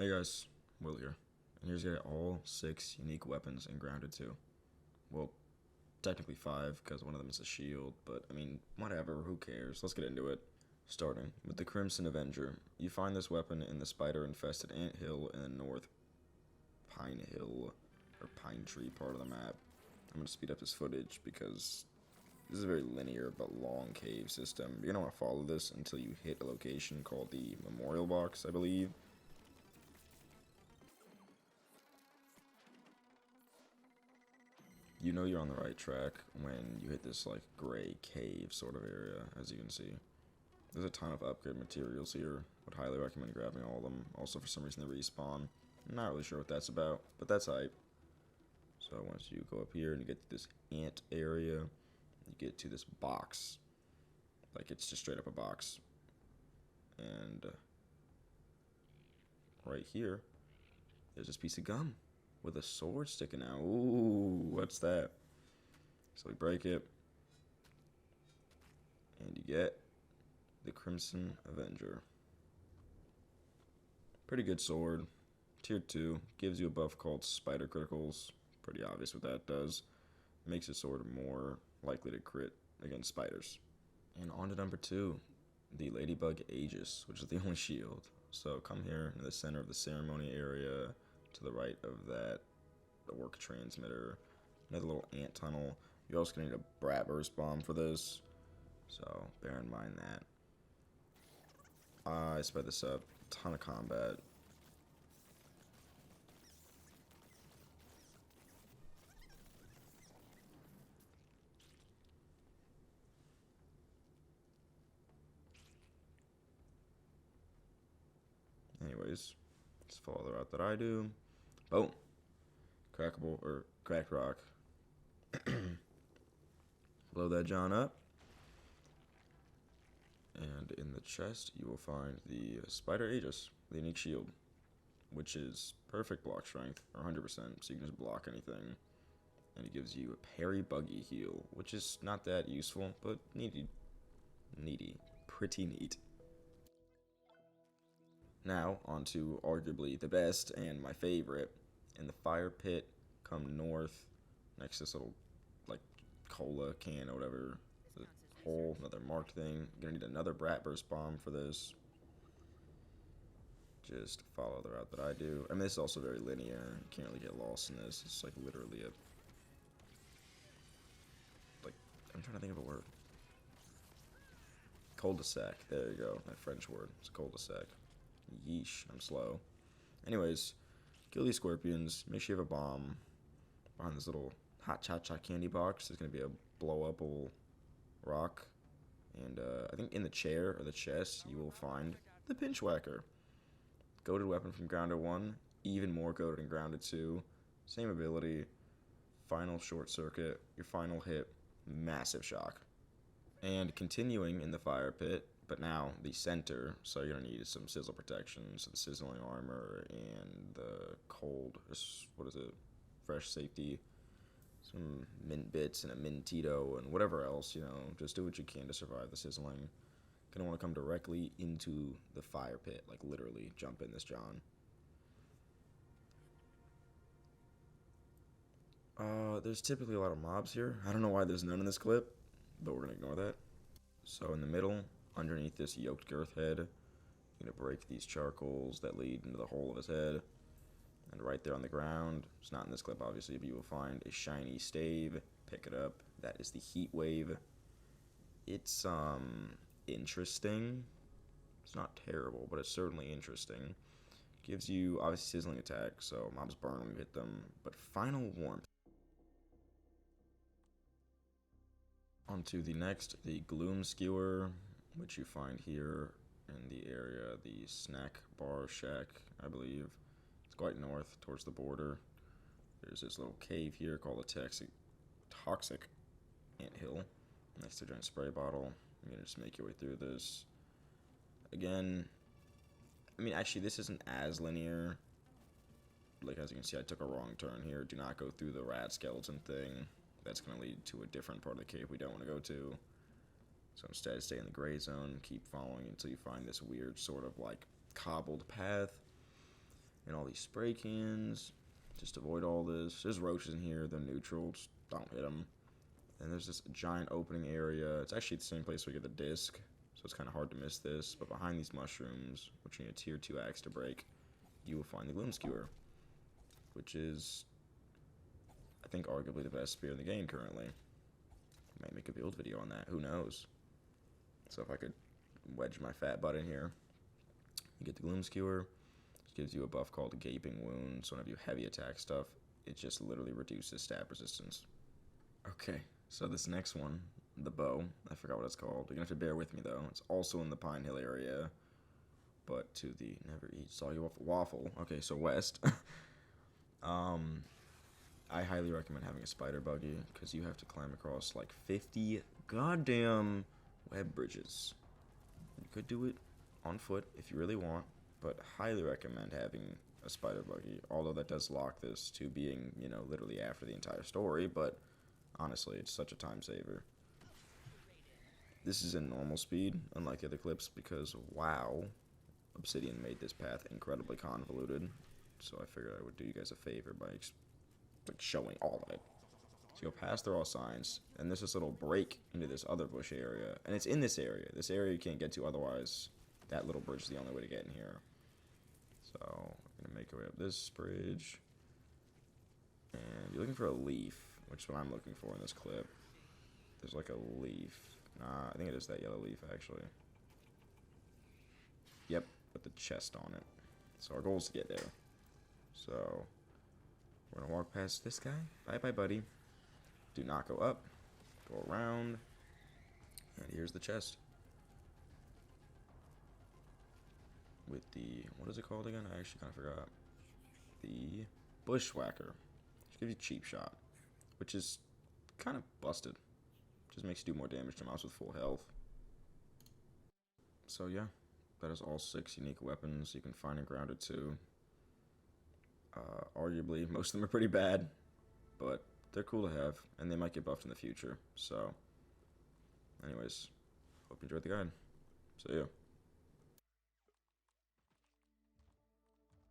Hey guys, Will here, and here's got all 6 unique weapons in Grounded 2. Well, technically 5, because one of them is a shield, but I mean, whatever, who cares? Let's get into it. Starting with the Crimson Avenger. You find this weapon in the spider-infested ant hill in the North Pine Hill, or Pine Tree part of the map. I'm going to speed up this footage because this is a very linear but long cave system. You're going to want to follow this until you hit a location called the Memorial Box, I believe. You know you're on the right track when you hit this like gray cave sort of area, as you can see. There's a ton of upgrade materials here. Would highly recommend grabbing all of them. Also, for some reason they respawn. I'm not really sure what that's about, but that's hype. So once you go up here and you get to this ant area, you get to this box. Like, it's just straight up a box. And right here, there's this piece of gum with a sword sticking out. Ooh, what's that? So we break it, and you get the Crimson Avenger. Pretty good sword. Tier 2. Gives you a buff called Spider Criticals. Pretty obvious what that does. Makes your sword more likely to crit against spiders. And on to number 2. The Ladybug Aegis, which is the only shield. So come here in the center of the ceremony area, to the right of that, the work transmitter, another little ant tunnel. You're also going to need a Bratwurst bomb for this, so bear in mind that. I sped this up. Ton of combat. Anyways, let's follow the route that I do. Boom. Crackable, or cracked rock. Blow that John up. And in the chest, you will find the Spider Aegis, the unique shield, which is perfect block strength, or 100%, so you can just block anything. And it gives you a parry buggy heal, which is not that useful, but needy. Pretty neat. Now, on to arguably the best and my favorite. In the fire pit, come north, next to this little, like, cola can or whatever. The hole, another marked thing. You're gonna need another Bratwurst bomb for this. Just follow the route that I do. I mean, this is also very linear. You can't really get lost in this. It's like literally a... like, I'm trying to think of a word. Cul-de-sac. There you go. That French word. It's a cul-de-sac. Yeesh, I'm slow. Anyways, kill these scorpions. Make sure you have a bomb behind this little hot cha-cha candy box. There's going to be a blow-up-able rock. And I think in the chair or the chest, you will find the Pinchwacker. Goated weapon from Grounded 1. Even more goated in Grounded 2. Same ability. Final short circuit. Your final hit. Massive shock. And continuing in the fire pit, but now the center, so you're going to need some sizzle protection, so the sizzling armor and the cold, what is it, fresh safety, some mint bits and a mintito and whatever else, you know, just do what you can to survive the sizzling. Going to want to come directly into the fire pit, like literally jump in this John. There's typically a lot of mobs here. I don't know why there's none in this clip, but we're going to ignore that. So in the middle, underneath this yoked girth head, you're going to break these charcoals that lead into the hole of his head. And right there on the ground, it's not in this clip obviously, but you will find a shiny stave. Pick it up. That is the Heatwave. It's, interesting. It's not terrible, but it's certainly interesting. Gives you, obviously, sizzling attack, so mobs burn when you hit them. But final warmth. On to the next, the Gloomskewer, which you find here in the area, the snack bar shack, I believe. It's quite north, towards the border. There's this little cave here called the Toxic Ant Hill, next to a giant spray bottle. You're going to just make your way through this. Again, I mean, actually, this isn't as linear. Like, as you can see, I took a wrong turn here. Do not go through the rat skeleton thing. That's going to lead to a different part of the cave we don't want to go to. So instead, stay in the gray zone, keep following until you find this weird sort of like cobbled path. And all these spray cans. Just avoid all this. There's roaches in here. They're neutral. Just don't hit them. And there's this giant opening area. It's actually the same place we get the disc. So it's kind of hard to miss this. But behind these mushrooms, which you need a tier 2 axe to break, you will find the Gloomskewer. Which is, I think, arguably the best spear in the game currently. Might make a build video on that. Who knows? So if I could wedge my fat butt in here. You get the Gloomskewer. It gives you a buff called Gaping Wound. So whenever you heavy attack stuff, it just literally reduces stab resistance. Okay, so this next one, the bow, I forgot what it's called. You're gonna have to bear with me though. It's also in the Pine Hill area, but to the never eat soluble waffle. Okay, so west. I highly recommend having a spider buggy because you have to climb across like 50 goddamn web bridges. You could do it on foot if you really want, but highly recommend having a spider buggy. Although that does lock this to being, you know, literally after the entire story, but honestly, it's such a time saver. This is in normal speed, unlike the other clips, because wow, Obsidian made this path incredibly convoluted. So I figured I would do you guys a favor by like showing all of it. So you'll pass through all signs, and there's this little break into this other bush area, and it's in this area. This area you can't get to otherwise. That little bridge is the only way to get in here. So we're gonna make our way up this bridge, and you're looking for a leaf, which is what I'm looking for in this clip. There's like a leaf. Nah, I think it is that yellow leaf actually. Yep, with the chest on it. So our goal is to get there. So we're gonna walk past this guy. Bye bye, buddy. Do not go up. Go around. And here's the chest. With the, what is it called again? I actually kind of forgot. The Bushwacker. Which gives you cheap shot. Which is kind of busted. Just makes you do more damage to mobs with full health. So yeah, that is all 6 unique weapons you can find in Grounded 2. Arguably, most of them are pretty bad, but they're cool to have, and they might get buffed in the future. So, anyways, hope you enjoyed the guide. See ya.